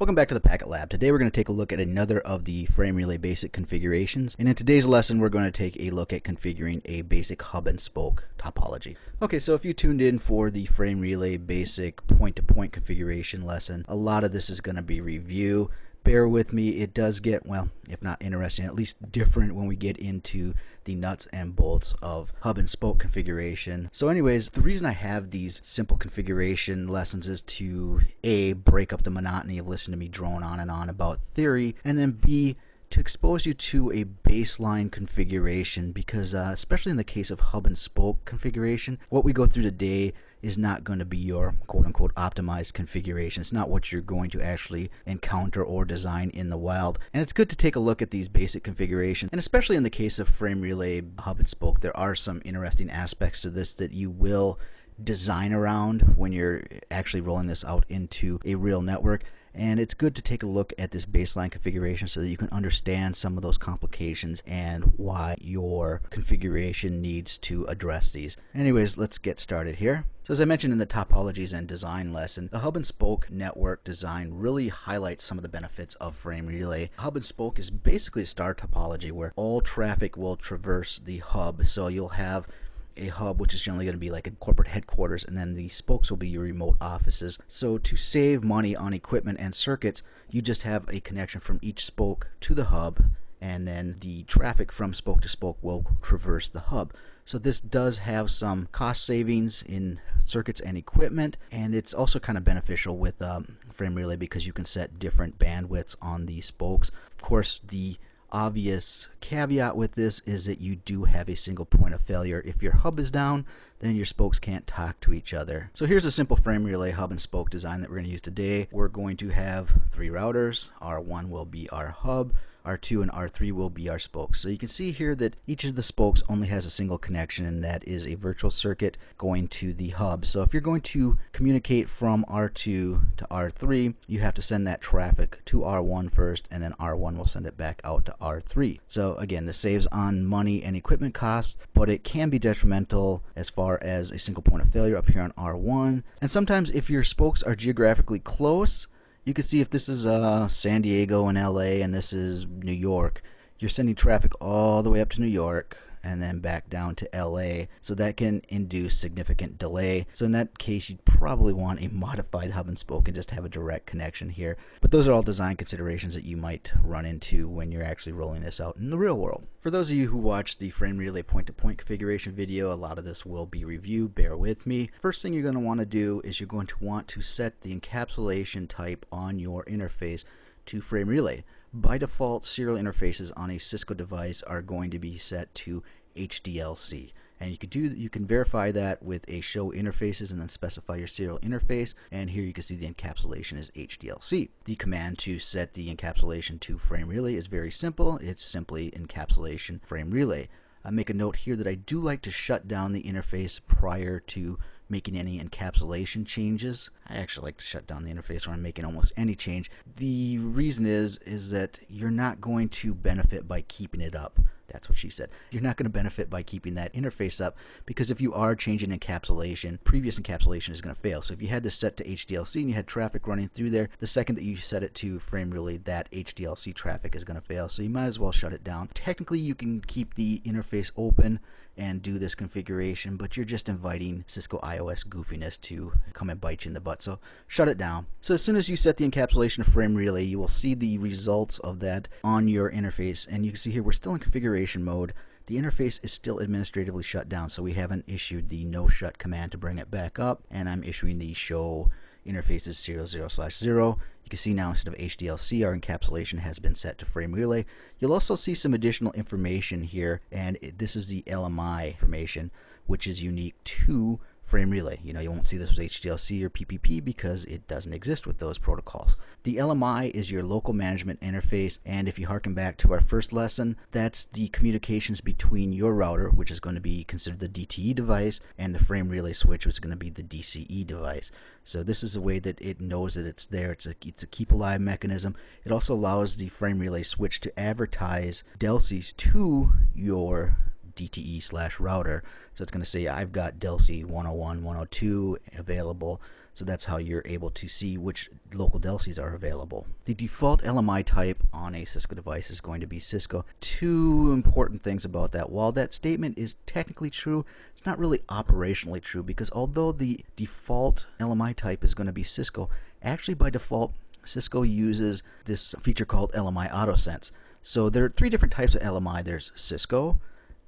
Welcome back to the Packet Lab. Today we're going to take a look at another of the Frame Relay basic configurations, and in today's lesson we're going to take a look at configuring a basic hub and spoke topology. Okay, so if you tuned in for the Frame Relay basic point-to-point configuration lesson, a lot of this is going to be review. Bear with me, it does get, well, if not interesting, at least different when we get into the nuts and bolts of hub and spoke configuration. So anyways, the reason I have these simple configuration lessons is to A, break up the monotony of listening to me drone on and on about theory, and then B, to expose you to a baseline configuration, because especially in the case of hub and spoke configuration, what we go through today is not going to be your quote-unquote optimized configuration. It's not what you're going to actually encounter or design in the wild. And it's good to take a look at these basic configurations. And especially in the case of Frame Relay hub and spoke, there are some interesting aspects to this that you will design around when you're actually rolling this out into a real network. And it's good to take a look at this baseline configuration so that you can understand some of those complications and why your configuration needs to address these. Anyways, let's get started here. So as I mentioned in the topologies and design lesson, the hub and spoke network design really highlights some of the benefits of Frame Relay. Hub and spoke is basically a star topology where all traffic will traverse the hub. So you'll have a hub, which is generally going to be like a corporate headquarters, and then the spokes will be your remote offices. So to save money on equipment and circuits, you just have a connection from each spoke to the hub, and then the traffic from spoke to spoke will traverse the hub. So this does have some cost savings in circuits and equipment, and it's also kind of beneficial with Frame Relay because you can set different bandwidths on the spokes. Of course, the obvious caveat with this is that you do have a single point of failure. If your hub is down, then your spokes can't talk to each other. So here's a simple Frame Relay hub and spoke design that we're going to use today. We're going to have 3 routers. R1 will be our hub, R2 and R3 will be our spokes. So you can see here that each of the spokes only has a single connection, and that is a virtual circuit going to the hub. So if you're going to communicate from R2 to R3, you have to send that traffic to R1 first, and then R1 will send it back out to R3. So again, this saves on money and equipment costs, but it can be detrimental as far as a single point of failure up here on R1. And sometimes if your spokes are geographically close, you can see if this is San Diego and LA and this is New York, you're sending traffic all the way up to New York and then back down to LA, so that can induce significant delay. So in that case, you'd probably want a modified hub and spoke and just have a direct connection here. But those are all design considerations that you might run into when you're actually rolling this out in the real world. For those of you who watched the Frame Relay point-to-point configuration video, a lot of this will be review, bear with me. First thing you're going to want to do is you're going to want to set the encapsulation type on your interface to Frame Relay. By default, serial interfaces on a Cisco device are going to be set to HDLC. And you can verify that with a show interfaces and then specify your serial interface, and here you can see the encapsulation is HDLC. The command to set the encapsulation to Frame Relay is very simple. It's simply encapsulation Frame Relay. I make a note here that I do like to shut down the interface prior to making any encapsulation changes. I actually like to shut down the interface when I'm making almost any change. The reason is that you're not going to benefit by keeping it up. That's what she said. You're not going to benefit by keeping that interface up, because if you are changing encapsulation, previous encapsulation is going to fail. So if you had this set to HDLC and you had traffic running through there, the second that you set it to Frame Relay, that HDLC traffic is going to fail. So you might as well shut it down. Technically, you can keep the interface open and do this configuration, but you're just inviting Cisco iOS goofiness to come and bite you in the butt. So shut it down. So as soon as you set the encapsulation of Frame Relay, you will see the results of that on your interface. And you can see here we're still in configuration mode. The interface is still administratively shut down, so we haven't issued the no shut command to bring it back up, and I'm issuing the show interfaces 00/0. You can see now instead of HDLC, our encapsulation has been set to Frame Relay. You'll also see some additional information here, and this is the LMI information, which is unique to Frame Relay. You won't see this with HDLC or PPP because it doesn't exist with those protocols. The LMI is your local management interface, and if you harken back to our first lesson, that's the communications between your router, which is going to be considered the DTE device, and the Frame Relay switch, which is going to be the DCE device. So this is the way that it knows that it's there. It's a keep alive mechanism. It also allows the Frame Relay switch to advertise DELCs to your DTE/router. So it's going to say I've got DELC 101, 102 available. So that's how you're able to see which local DELCs are available. The default LMI type on a Cisco device is going to be Cisco. Two important things about that. While that statement is technically true, it's not really operationally true, because although the default LMI type is going to be Cisco, actually by default Cisco uses this feature called LMI AutoSense. So there are three different types of LMI. There's Cisco,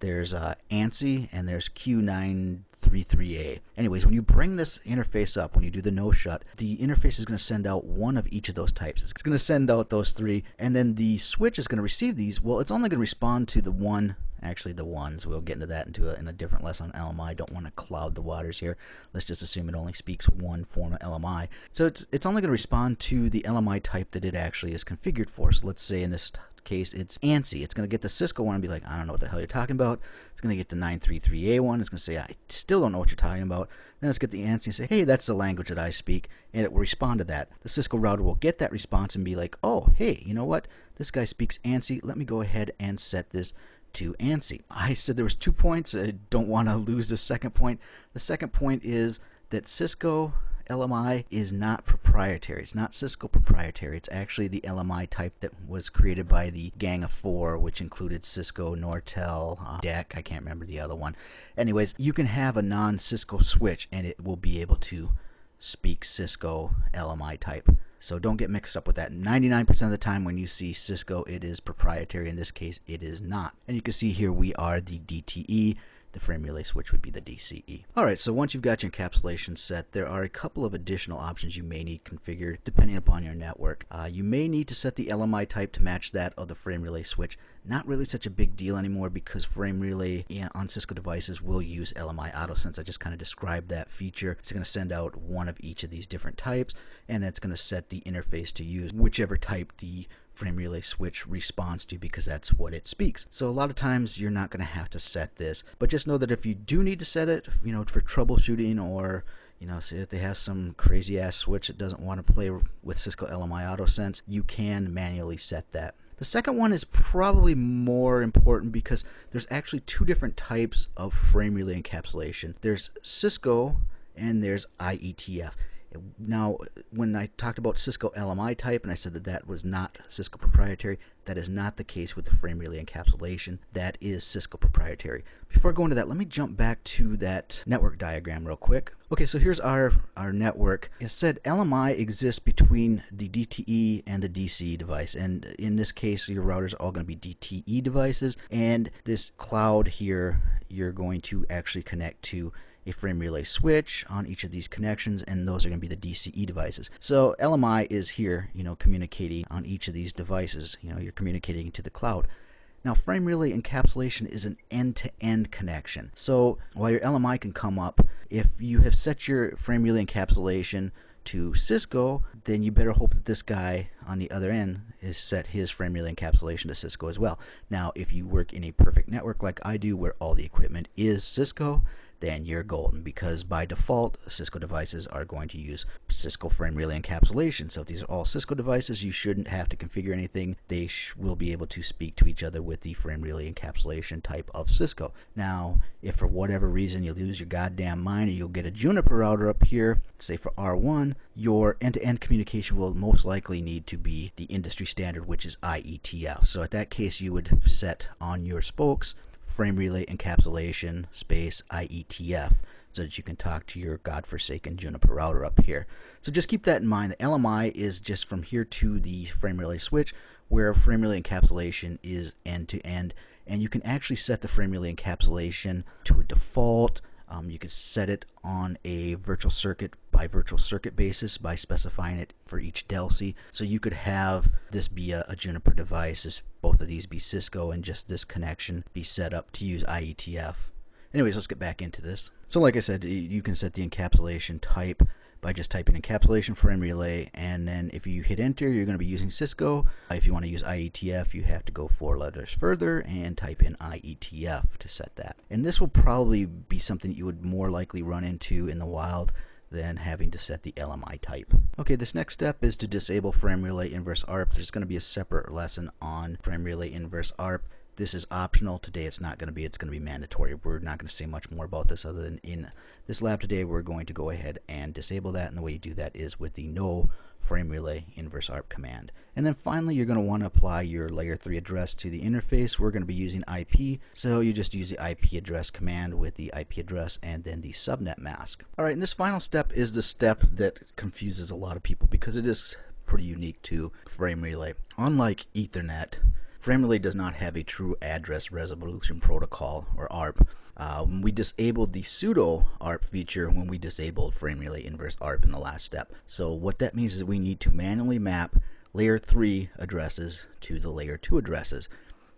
there's ANSI, and there's Q933A. Anyways, when you bring this interface up, when you do the no shut, the interface is going to send out one of each of those types. It's going to send out those three, and then the switch is going to receive these. Well, it's only going to respond to the one, actually the ones. We'll get into that in a different lesson on LMI. I don't want to cloud the waters here. Let's just assume it only speaks one form of LMI. So it's only going to respond to the LMI type that it actually is configured for. So let's say in this case it's ANSI. It's going to get the Cisco one and be like, I don't know what the hell you're talking about. It's going to get the 933A one. It's going to say, I still don't know what you're talking about. Then let's get the ANSI and say, hey, that's the language that I speak, and it will respond to that. The Cisco router will get that response and be like, oh, hey, you know what? This guy speaks ANSI. Let me go ahead and set this to ANSI. I said there was 2 points. I don't want to lose the second point. The second point is that Cisco LMI is not proprietary. It's not Cisco proprietary. It's actually the LMI type that was created by the Gang of Four, which included Cisco, Nortel, DEC. I can't remember the other one. Anyways, you can have a non-Cisco switch and it will be able to speak Cisco LMI type. So don't get mixed up with that. 99% of the time when you see Cisco, it is proprietary. In this case, it is not. And you can see here we are the DTE. The frame relay switch would be the DCE. Alright, so once you've got your encapsulation set, there are a couple of additional options you may need configured depending upon your network. You may need to set the LMI type to match that of the frame relay switch. Not really such a big deal anymore because frame relay on Cisco devices will use LMI AutoSense. I just kind of described that feature. It's going to send out one of each of these different types, and that's going to set the interface to use whichever type the frame relay switch responds to, because that's what it speaks. So a lot of times you're not going to have to set this, but just know that if you do need to set it, for troubleshooting, or say that they have some crazy ass switch that doesn't want to play with Cisco LMI AutoSense, you can manually set that. The second one is probably more important because there's actually two different types of frame relay encapsulation. There's Cisco and there's IETF. Now, when I talked about Cisco LMI type and I said that that was not Cisco proprietary, that is not the case with the frame relay encapsulation. That is Cisco proprietary. Before I go into that, let me jump back to that network diagram real quick. Okay, so here's our network. It said LMI exists between the DTE and the DC device, and in this case your routers are all going to be DTE devices, and this cloud here you're going to actually connect to a frame relay switch on each of these connections, and those are going to be the DCE devices. So LMI is here, communicating on each of these devices. You're communicating to the cloud. Now, frame relay encapsulation is an end-to-end connection. So while your LMI can come up, if you have set your frame relay encapsulation to Cisco, then you better hope that this guy on the other end is set his frame relay encapsulation to Cisco as well. Now, if you work in a perfect network like I do, where all the equipment is Cisco, then you're golden, because by default Cisco devices are going to use Cisco frame relay encapsulation. So if these are all Cisco devices, you shouldn't have to configure anything. They will be able to speak to each other with the frame relay encapsulation type of Cisco. Now, if for whatever reason you lose your goddamn mind and you'll get a Juniper router up here, say for R1, your end-to-end communication will most likely need to be the industry standard, which is IETF. So at that case, you would set on your spokes frame relay encapsulation space IETF, so that you can talk to your godforsaken Juniper router up here. So just keep that in mind. The LMI is just from here to the frame relay switch, where frame relay encapsulation is end-to-end, and you can actually set the frame relay encapsulation to a default. You could set it on a virtual circuit by virtual circuit basis by specifying it for each DELC. So you could have this be a Juniper device, both of these be Cisco, and just this connection be set up to use IETF. Anyways, let's get back into this. So like I said, you can set the encapsulation type by just typing encapsulation frame relay, and then if you hit enter, you're going to be using Cisco. If you want to use IETF, you have to go 4 letters further and type in IETF to set that. And this will probably be something that you would more likely run into in the wild than having to set the LMI type. Okay, this next step is to disable frame relay inverse ARP. There's going to be a separate lesson on frame relay inverse ARP This is optional. Today it's not going to be, it's going to be mandatory. We're not going to say much more about this other than in this lab today we're going to go ahead and disable that, and the way you do that is with the no frame relay inverse ARP command. And then finally you're going to want to apply your layer 3 address to the interface. We're going to be using IP, so you just use the IP address command with the IP address and then the subnet mask. Alright, and this final step is the step that confuses a lot of people because it is pretty unique to frame relay. Unlike Ethernet, frame relay does not have a true address resolution protocol, or ARP. We disabled the pseudo ARP feature when we disabled frame relay inverse ARP in the last step. So what that means is we need to manually map layer 3 addresses to the layer 2 addresses.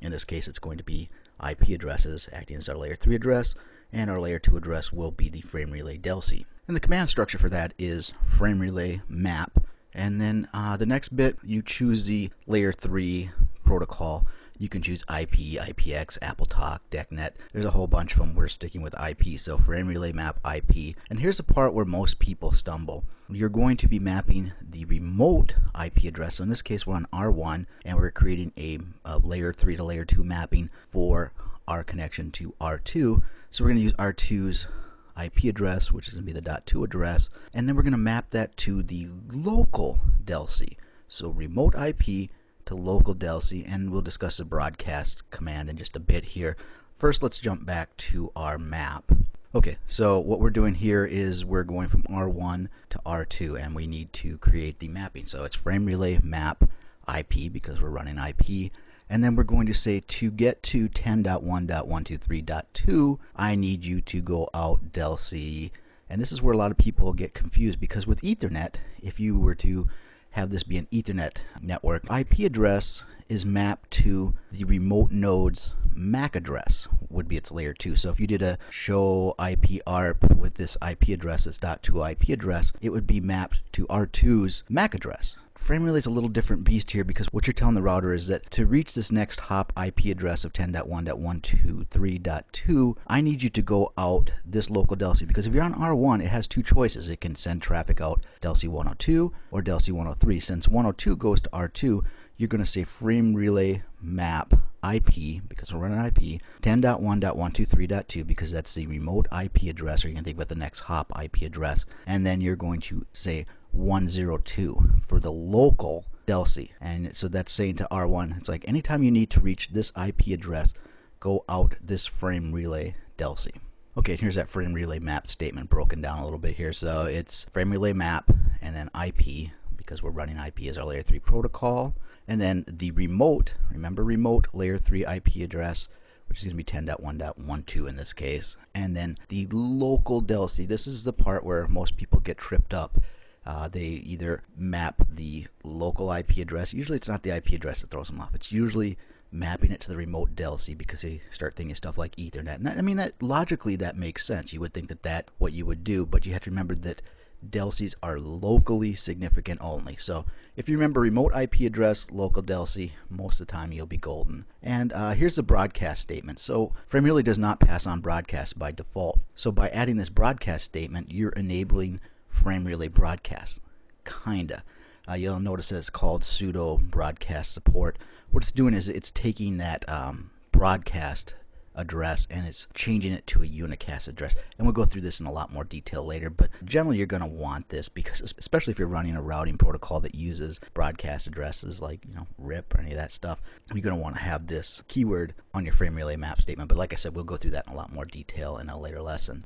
In this case it's going to be IP addresses acting as our layer 3 address, and our layer 2 address will be the frame relay DELSI. And the command structure for that is frame relay map, and then the next bit you choose the layer 3 protocol. You can choose IP, IPX, AppleTalk, DECnet. There's a whole bunch of them. We're sticking with IP, so frame relay map IP. And here's the part where most people stumble. You're going to be mapping the remote IP address. So in this case we're on R1 and we're creating a layer 3 to layer 2 mapping for our connection to R2. So we're going to use R2's IP address, which is going to be the .2 address, and then we're going to map that to the local DELSI. So remote IP to local DELSI, and we'll discuss the broadcast command in just a bit here. First, let's jump back to our map. Okay, so what we're doing here is we're going from R1 to R2, and we need to create the mapping. So it's frame relay map IP because we're running IP, and then we're going to say to get to 10.1.123.2, I need you to go out DELSI. And this is where a lot of people get confused, because with Ethernet, if you were to have this be an Ethernet network, IP address is mapped to the remote node's MAC address, would be its layer 2. So if you did a show IP ARP with this IP address, this .2 IP address, it would be mapped to R2's MAC address. Frame relay is a little different beast here, because what you're telling the router is that to reach this next hop IP address of 10.1.123.2, I need you to go out this local DELSI, because if you're on R1, it has two choices. It can send traffic out DELSI 102 or DELSI 103. Since 102 goes to R2, you're going to say frame relay map IP, because we're running IP, 10.1.123.2, because that's the remote IP address, or you can think about the next hop IP address, and then you're going to say 102 for the local DELSI. And so that's saying to R1, it's like anytime you need to reach this IP address, go out this frame relay DELSI. Okay, here's that frame relay map statement broken down a little bit here. So it's frame relay map and then IP, because we're running IP as our layer 3 protocol, and then the remote, remember remote layer 3 IP address, which is going to be 10.1.12 in this case, and then the local DELSI. This is the part where most people get tripped up. They either map the local IP address. Usually it's not the IP address that throws them off. It's usually mapping it to the remote DELSI, because they start thinking stuff like Ethernet. And I mean, that logically that makes sense. You would think that that's what you would do, but you have to remember that DELSIs are locally significant only. So if you remember remote IP address, local DELSI, most of the time you'll be golden. And here's the broadcast statement. So frame relay does not pass on broadcast by default. So by adding this broadcast statement, you're enabling frame relay broadcast, kinda. You'll notice that it's called pseudo broadcast support. What it's doing is it's taking that broadcast address and it's changing it to a unicast address, and we'll go through this in a lot more detail later, but generally you're going to want this, because especially if you're running a routing protocol that uses broadcast addresses like, you know, RIP or any of that stuff, you're going to want to have this keyword on your frame relay map statement. But like I said, we'll go through that in a lot more detail in a later lesson.